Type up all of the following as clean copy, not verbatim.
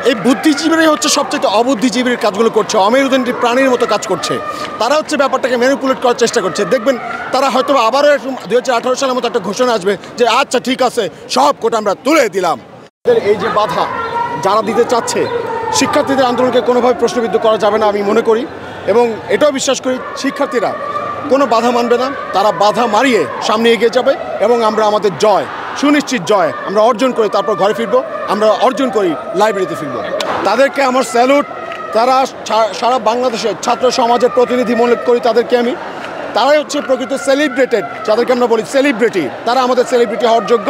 এই বুদ্ধিজীবীরাই হচ্ছে সবচেয়ে অবুদ্ধিজীবীর কাজগুলো করছে, অমেরুদণ্ডী প্রাণীর মতো কাজ করছে। তারা হচ্ছে ব্যাপারটাকে ম্যানিপুলেট করার চেষ্টা করছে। দেখবেন তারা হয়তো আবারও 2018 সালের মতো একটা ঘোষণা আসবে যে আচ্ছা ঠিক আছে, সব কোটা আমরা তুলে দিলাম। এই যে বাধা যারা দিতে চাচ্ছে, শিক্ষার্থীদের আন্দোলনকে কোনোভাবে প্রশ্নবিদ্ধ করা যাবে না আমি মনে করি, এবং এটাও বিশ্বাস করি শিক্ষার্থীরা কোনো বাধা মানবে না, তারা বাধা মারিয়ে সামনে এগিয়ে যাবে এবং আমরা আমাদের জয়, সুনিশ্চিত জয় আমরা অর্জন করি, তারপর ঘরে ফিরবো, আমরা অর্জন করি লাইব্রেরিতে ফিরবো। তাদেরকে আমার স্যালুট। তারা সারা বাংলাদেশের ছাত্র সমাজের প্রতিনিধি মনে করি তাদেরকে আমি। তারাই হচ্ছে প্রকৃত সেলিব্রেটেড, যাদেরকে আমরা বলি সেলিব্রিটি। তারা আমাদের সেলিব্রিটি হওয়ার যোগ্য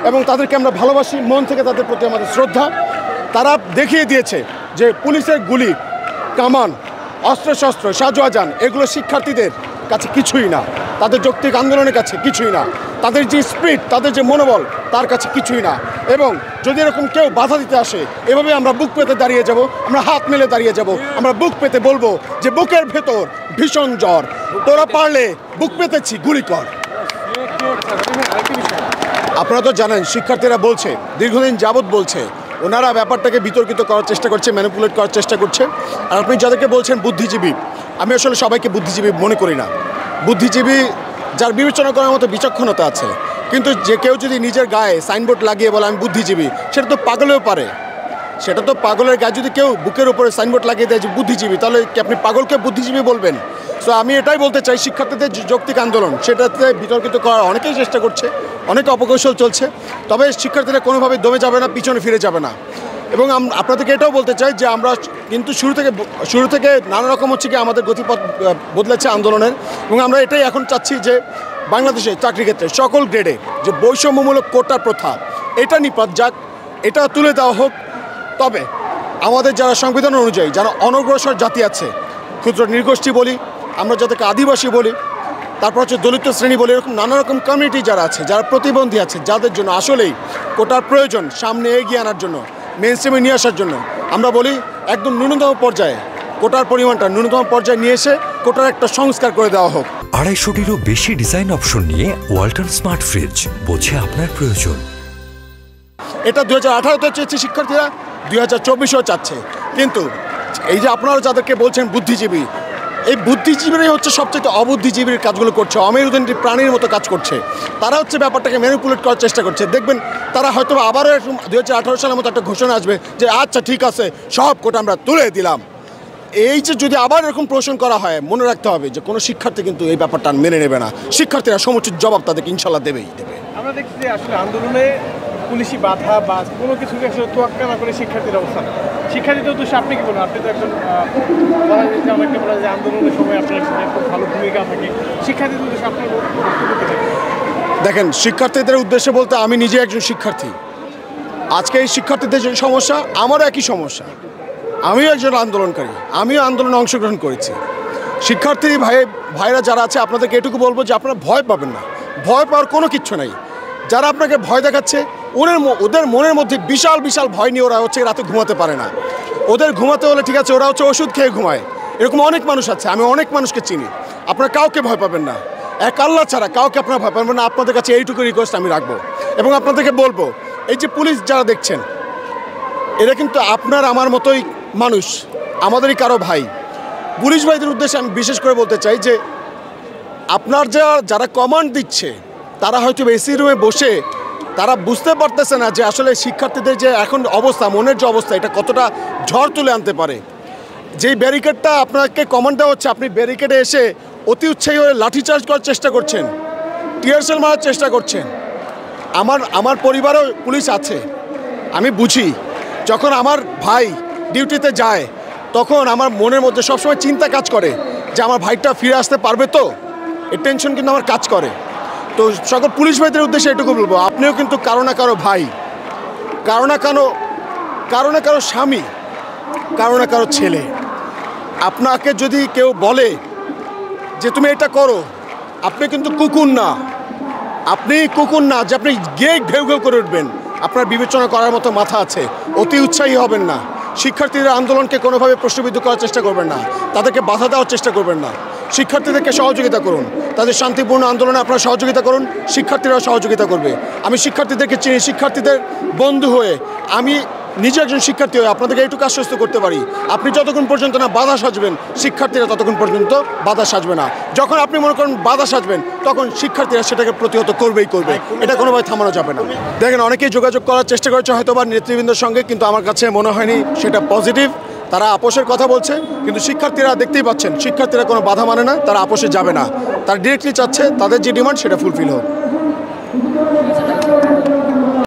এবং তাদেরকে আমরা ভালোবাসি, মন থেকে তাদের প্রতি আমাদের শ্রদ্ধা। তারা দেখিয়ে দিয়েছে যে পুলিশের গুলি, কামান, অস্ত্রশস্ত্র, সাজোয়াজান এগুলো শিক্ষার্থীদের কাছে কিছুই না, তাদের যৌক্তিক আন্দোলনের কাছে কিছুই না, তাদের যে স্পিরিট, তাদের যে মনোবল তার কাছে কিছুই না। এবং যদি এরকম কেউ বাধা দিতে আসে, এভাবে আমরা বুক পেতে দাঁড়িয়ে যাব, আমরা হাত মেলে দাঁড়িয়ে যাব, আমরা বুক পেতে বলবো যে বুকের ভেতর ভীষণ জ্বর, তোরা পারলে বুক পেতেছি গুলি কর। আপনারা তো জানেন শিক্ষার্থীরা বলছে, দীর্ঘদিন যাবৎ বলছে, ওনারা ব্যাপারটাকে বিতর্কিত করার চেষ্টা করছে, ম্যানিপুলেট করার চেষ্টা করছে। আর আপনি যাদেরকে বলছেন বুদ্ধিজীবী, আমি আসলে সবাইকে বুদ্ধিজীবী মনে করি না। বুদ্ধিজীবী যার বিবেচনা করার মতো বিচক্ষণতা আছে, কিন্তু যে কেউ যদি নিজের গায়ে সাইনবোর্ড লাগিয়ে বলে আমি বুদ্ধিজীবী, সেটা তো পাগলেও পারে। সেটা তো পাগলের গায়ে যদি কেউ বুকের উপরে সাইনবোর্ড লাগিয়ে দেয় যে বুদ্ধিজীবী, তাহলে কি আপনি পাগলকে বুদ্ধিজীবী বলবেন? সো আমি এটাই বলতে চাই, শিক্ষার্থীদের যে যৌক্তিক আন্দোলন সেটাতে বিতর্কিত করার অনেকেই চেষ্টা করছে, অনেক অপকৌশল চলছে, তবে শিক্ষার্থীরা কোনোভাবে দমে যাবে না, পিছনে ফিরে যাবে না। এবং আপনাদেরকে এটাও বলতে চাই যে আমরা কিন্তু শুরু থেকে নানা রকম হচ্ছে কি আমাদের গতিপথ বদলেছে আন্দোলনের, এবং আমরা এটাই এখন চাচ্ছি যে বাংলাদেশে চাকরি ক্ষেত্রে সকল গ্রেডে যে বৈষম্যমূলক কোটা প্রথা এটা নিপাত যাক, এটা তুলে দেওয়া হোক। তবে আমাদের যারা সংবিধান অনুযায়ী যারা অনগ্রসর জাতি আছে, ক্ষুদ্র নৃগোষ্ঠী বলি, আমরা যাদেরকে আদিবাসী বলি, তারপর হচ্ছে দলিত শ্রেণী বলি, এরকম নানা রকম কমিউনিটি যারা আছে, যারা প্রতিবন্ধী আছে, যাদের জন্য আসলেই কোটার প্রয়োজন সামনে এগিয়ে আনার জন্য, মেন স্ট্রিমে নিয়ে আসার জন্য, আমরা বলি একদম ন্যূনতম পর্যায়ে কোটার পরিমাণটা ন্যূনতম পর্যায়ে নিয়ে এসে কোটার একটা সংস্কার করে দেওয়া হোক। 250-টিরও বেশি ডিজাইন অপশন নিয়ে ওয়ালটন স্মার্ট ফ্রিজ, বোঝে আপনার প্রয়োজন। এটা 2018-তে চেয়েছে শিক্ষার্থীরা, 2024-ও চাচ্ছে। কিন্তু এই যে আপনারা যাদেরকে বলছেন বুদ্ধিজীবী, এই বুদ্ধিজীবীরাই হচ্ছে সবচেয়ে অবুদ্ধিজীবীর কাজগুলো করছে, অমেরুদণ্ডী প্রাণীর মতো কাজ করছে। তারা হচ্ছে ব্যাপারটাকে ম্যানিপুলেট করার চেষ্টা করছে। দেখবেন তারা হয়তো আবারও 2018 সালের মতো একটা ঘোষণা আসবে যে আচ্ছা ঠিক আছে, সব কোটা আমরা তুলে দিলাম। এই যে যদি আবার এরকম প্রশ্ন করা হয়, মনে রাখতে হবে যে কোনো শিক্ষার্থী কিন্তু এই ব্যাপারটা মেনে নেবে না। শিক্ষার্থীরা সমুচিত জবাব তাদেরকে ইনশাল্লাহ দেবেই দেবে। আমরা দেখছি যে আসলে আন্দোলনে পুলিশি বাধা বা কোনো কিছুকে আসলে তোয়াক্কা না করে শিক্ষার্থীর অবস্থান, শিক্ষার্থীদের উদ্দেশ্যে আপনি কি বলেন? আপনি তো একজন বলা যায় যে অনেকটা বলা যায় আন্দোলনের সময় আপনার খুব ভালো ভূমিকা থাকে, শিক্ষার্থীদের উদ্দেশ্যে আপনার বক্তব্য কি? দেখেন, শিক্ষার্থীদের উদ্দেশ্যে বলতে আমি নিজে একজন শিক্ষার্থী। আজকে এই শিক্ষার্থীদের যে সমস্যা, আমারও একই সমস্যা। আমিও একজন আন্দোলনকারী, আমিও আন্দোলনে অংশগ্রহণ করেছি। শিক্ষার্থী ভাইরা যারা আছে, আপনাদেরকে এটুকু বলবো যে আপনারা ভয় পাবেন না, ভয় পাওয়ার কোনো কিচ্ছু নাই। যারা আপনাকে ভয় দেখাচ্ছে ওদের মনের মধ্যে বিশাল বিশাল ভয় নিয়ে ওরা হচ্ছে রাতে ঘুমাতে পারে না। ওদের ঘুমাতে হলে ঠিক আছে, ওরা হচ্ছে ওষুধ খেয়ে ঘুমায়, এরকম অনেক মানুষ আছে, আমি অনেক মানুষকে চিনি। আপনারা কাউকে ভয় পাবেন না, এক আল্লাহ ছাড়া কাউকে আপনারা ভয় পাবেন না। আপনাদের কাছে এইটুকু রিকোয়েস্ট আমি রাখবো এবং আপনাদেরকে বলবো, এই যে পুলিশ যারা দেখছেন, এরা কিন্তু আপনার আমার মতোই মানুষ, আমাদেরই কারো ভাই। পুলিশ ভাইদের উদ্দেশ্যে আমি বিশেষ করে বলতে চাই যে আপনার যারা কমান্ড দিচ্ছে, তারা হয়তো এসি রুমে বসে তারা বুঝতে পারতেছে না যে আসলে শিক্ষার্থীদের যে এখন অবস্থা, মনের যে অবস্থা, এটা কতটা ঝড় তুলে আনতে পারে। যেই ব্যারিকেডটা আপনাকে কমান্ড দেওয়া হচ্ছে, আপনি ব্যারিকেডে এসে অতি উৎসাহী হয়ে লাঠিচার্জ করার চেষ্টা করছেন, টিয়ারশেল মারার চেষ্টা করছেন। আমার পরিবারও পুলিশ আছে, আমি বুঝি। যখন আমার ভাই ডিউটিতে যায়, তখন আমার মনের মধ্যে সবসময় চিন্তা কাজ করে যে আমার ভাইটা ফিরে আসতে পারবে তো, এই টেনশন কিন্তু আমার কাজ করে। তো সকল পুলিশ ভাইদের উদ্দেশ্যে এটুকু বলবো, আপনিও কিন্তু কারো না কারো ভাই, কারো না কারো স্বামী, কারো না কারো ছেলে। আপনাকে যদি কেউ বলে যে তুমি এটা করো, আপনি কিন্তু কুকুর না, আপনি কুকুর না যে আপনি গিয়ে ঘেউ ঘেউ করে উঠবেন। আপনার বিবেচনা করার মতো মাথা আছে, অতি উৎসাহী হবেন না। শিক্ষার্থীদের আন্দোলনকে কোনোভাবে প্রশ্নবিদ্ধ করার চেষ্টা করবেন না, তাদেরকে বাধা দেওয়ার চেষ্টা করবেন না। শিক্ষার্থীদেরকে সহযোগিতা করুন, তাদের শান্তিপূর্ণ আন্দোলনে আপনারা সহযোগিতা করুন, শিক্ষার্থীরাও সহযোগিতা করবে। আমি শিক্ষার্থীদেরকে চিনি, শিক্ষার্থীদের বন্ধু হয়ে আমি নিজে একজন শিক্ষার্থী হয়ে আপনাদেরকে একটু আশ্বস্ত করতে পারি, আপনি যতক্ষণ পর্যন্ত না বাধা সাজবেন শিক্ষার্থীরা ততক্ষণ পর্যন্ত বাধা সাজবে না। যখন আপনি মনে করেন বাধা সাজবেন তখন শিক্ষার্থীরা সেটাকে প্রতিহত করবেই করবে, এটা কোনোভাবে থামানো যাবে না। দেখেন, অনেকেই যোগাযোগ করার চেষ্টা করেছে হয়তো বা নেতৃবৃন্দের সঙ্গে, কিন্তু আমার কাছে মনে হয়নি সেটা পজিটিভ। তারা আপোষের কথা বলছে, কিন্তু শিক্ষার্থীরা দেখতেই পাচ্ছেন শিক্ষার্থীরা কোনো বাধা মানে না, তারা আপোষে যাবে না, তারা ডিরেক্টলি চাচ্ছে তাদের যে ডিমান্ড সেটা ফুলফিল হোক।